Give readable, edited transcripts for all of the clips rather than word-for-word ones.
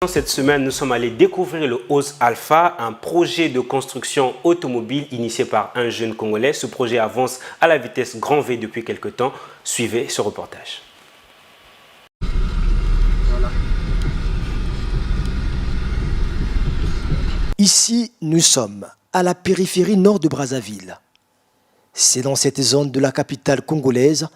Cette semaine, nous sommes allés découvrir le Ose Alpha, un projet de construction automobile initié par un jeune Congolais. Ce projet avance à la vitesse grand V depuis quelques temps. Suivez ce reportage. Voilà. Ici, nous sommes à la périphérie nord de Brazzaville. C'est dans cette zone de la capitale congolaise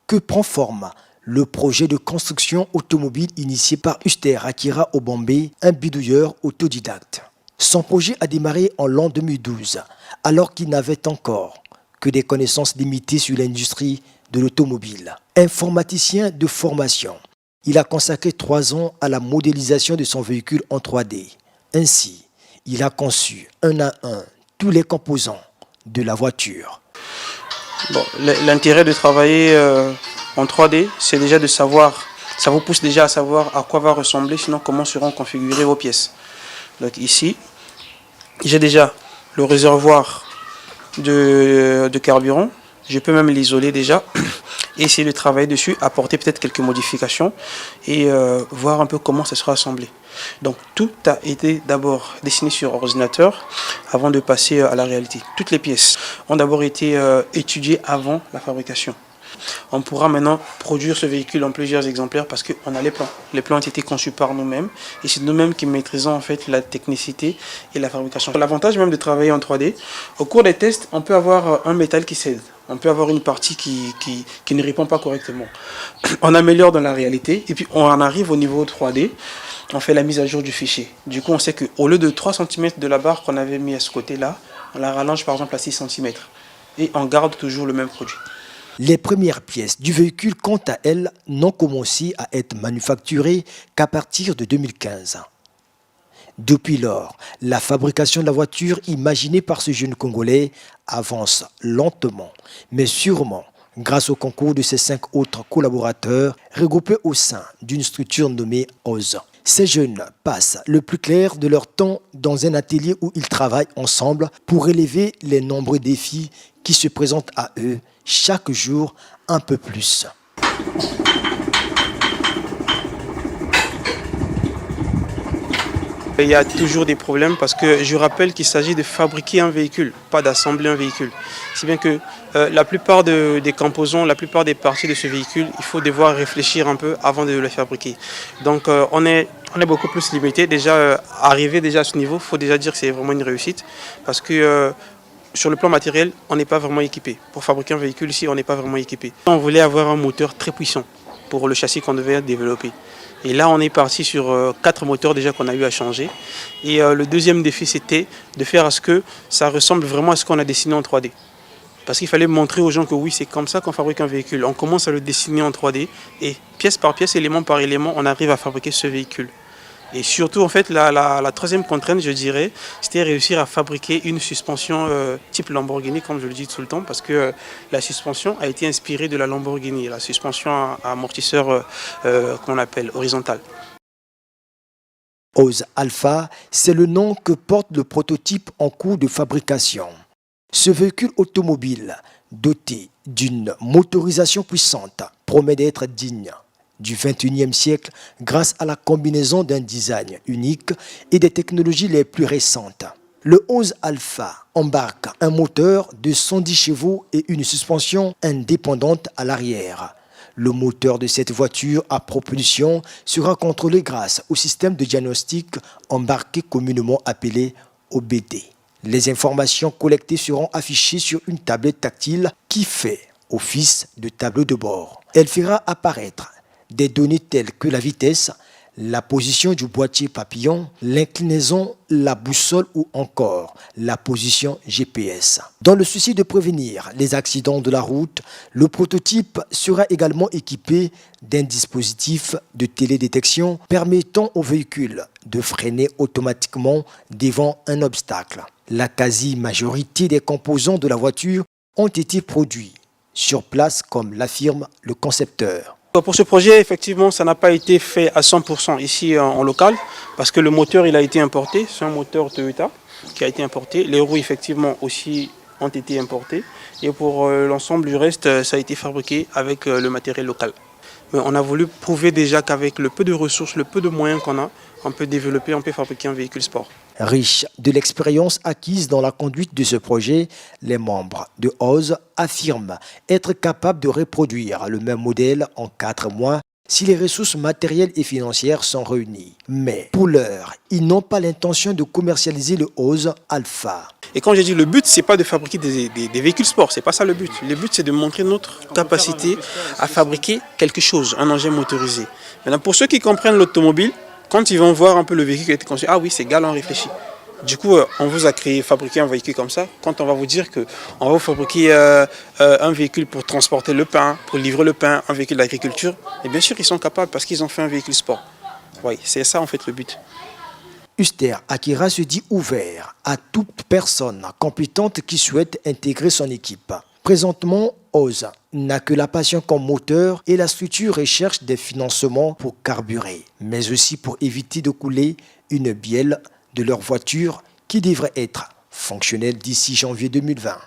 que prend forme le projet de construction automobile initié par Uster Akira Obambe, un bidouilleur autodidacte. Son projet a démarré en l'an 2012, alors qu'il n'avait encore que des connaissances limitées sur l'industrie de l'automobile. Informaticien de formation, il a consacré 3 ans à la modélisation de son véhicule en 3D. Ainsi, il a conçu un à un tous les composants de la voiture. Bon, l'intérêt de travailler en 3D, c'est déjà de savoir, ça vous pousse déjà à savoir à quoi va ressembler, sinon comment seront configurées vos pièces. Donc ici, j'ai déjà le réservoir de carburant, je peux même l'isoler déjà, et essayer de travailler dessus, apporter peut-être quelques modifications et voir un peu comment ça sera assemblé. Donc tout a été d'abord dessiné sur ordinateur avant de passer à la réalité. Toutes les pièces ont d'abord été étudiées avant la fabrication. On pourra maintenant produire ce véhicule en plusieurs exemplaires parce qu'on a les plans. Les plans ont été conçus par nous-mêmes et c'est nous-mêmes qui maîtrisons en fait la technicité et la fabrication. L'avantage même de travailler en 3D, au cours des tests, on peut avoir un métal qui cède. On peut avoir une partie qui ne répond pas correctement. On améliore dans la réalité et puis on en arrive au niveau 3D. On fait la mise à jour du fichier. Du coup, on sait qu'au lieu de 3 cm de la barre qu'on avait mis à ce côté-là, on la rallonge par exemple à 6 cm. Et on garde toujours le même produit. Les premières pièces du véhicule, quant à elles, n'ont commencé à être manufacturées qu'à partir de 2015. Depuis lors, la fabrication de la voiture imaginée par ce jeune Congolais avance lentement, mais sûrement, grâce au concours de ses 5 autres collaborateurs regroupés au sein d'une structure nommée OZE. Ces jeunes passent le plus clair de leur temps dans un atelier où ils travaillent ensemble pour relever les nombreux défis qui se présentent à eux chaque jour un peu plus. Il y a toujours des problèmes parce que je rappelle qu'il s'agit de fabriquer un véhicule, pas d'assembler un véhicule. Si bien que la plupart des composants, la plupart des parties de ce véhicule, il faut devoir réfléchir un peu avant de le fabriquer. Donc on est beaucoup plus limité. Déjà, arriver déjà à ce niveau, il faut déjà dire que c'est vraiment une réussite parce que sur le plan matériel, on n'est pas vraiment équipé. Pour fabriquer un véhicule ici, on n'est pas vraiment équipé. On voulait avoir un moteur très puissant pour le châssis qu'on devait développer. Et là, on est parti sur 4 moteurs déjà qu'on a eu à changer. Et le deuxième défi, c'était de faire à ce que ça ressemble vraiment à ce qu'on a dessiné en 3D. Parce qu'il fallait montrer aux gens que oui, c'est comme ça qu'on fabrique un véhicule. On commence à le dessiner en 3D et pièce par pièce, élément par élément, on arrive à fabriquer ce véhicule. Et surtout, en fait, la troisième contrainte, je dirais, c'était réussir à fabriquer une suspension type Lamborghini, comme je le dis tout le temps, parce que la suspension a été inspirée de la Lamborghini, la suspension à amortisseur qu'on appelle horizontale. OZE Alpha, c'est le nom que porte le prototype en cours de fabrication. Ce véhicule automobile, doté d'une motorisation puissante, promet d'être digne du XXIe siècle grâce à la combinaison d'un design unique et des technologies les plus récentes. Le OZE Alpha embarque un moteur de 110 chevaux et une suspension indépendante à l'arrière. Le moteur de cette voiture à propulsion sera contrôlé grâce au système de diagnostic embarqué communément appelé OBD. Les informations collectées seront affichées sur une tablette tactile qui fait office de tableau de bord. Elle fera apparaître des données telles que la vitesse, la position du boîtier papillon, l'inclinaison, la boussole ou encore la position GPS. Dans le souci de prévenir les accidents de la route, le prototype sera également équipé d'un dispositif de télédétection permettant au véhicule de freiner automatiquement devant un obstacle. La quasi-majorité des composants de la voiture ont été produits sur place comme l'affirme le concepteur. Pour ce projet, effectivement, ça n'a pas été fait à 100% ici en local parce que le moteur il a été importé, c'est un moteur Toyota qui a été importé. Les roues, effectivement, aussi ont été importées. Et pour l'ensemble du reste, ça a été fabriqué avec le matériel local. Mais on a voulu prouver déjà qu'avec le peu de ressources, le peu de moyens qu'on a, on peut développer, on peut fabriquer un véhicule sport. Riche de l'expérience acquise dans la conduite de ce projet, les membres de OZ affirment être capables de reproduire le même modèle en 4 mois si les ressources matérielles et financières sont réunies. Mais pour l'heure, ils n'ont pas l'intention de commercialiser le OZ Alpha. Et quand j'ai dit le but, c'est pas de fabriquer des véhicules sport, c'est pas ça le but. Le but, c'est de montrer notre capacité à fabriquer quelque chose, un engin motorisé. Maintenant, pour ceux qui comprennent l'automobile, quand ils vont voir un peu le véhicule qui a été construit, ah oui, c'est galant réfléchi. Du coup, on vous a fabriqué un véhicule comme ça. Quand on va vous dire qu'on va vous fabriquer un véhicule pour transporter le pain, pour livrer le pain, un véhicule d'agriculture, et bien sûr, ils sont capables parce qu'ils ont fait un véhicule sport. Oui, c'est ça en fait le but. Uster Akira se dit ouvert à toute personne compétente qui souhaite intégrer son équipe. Présentement, OZ n'a que la passion comme moteur et la structure recherche des financements pour carburer, mais aussi pour éviter de couler une bielle de leur voiture qui devrait être fonctionnelle d'ici janvier 2020.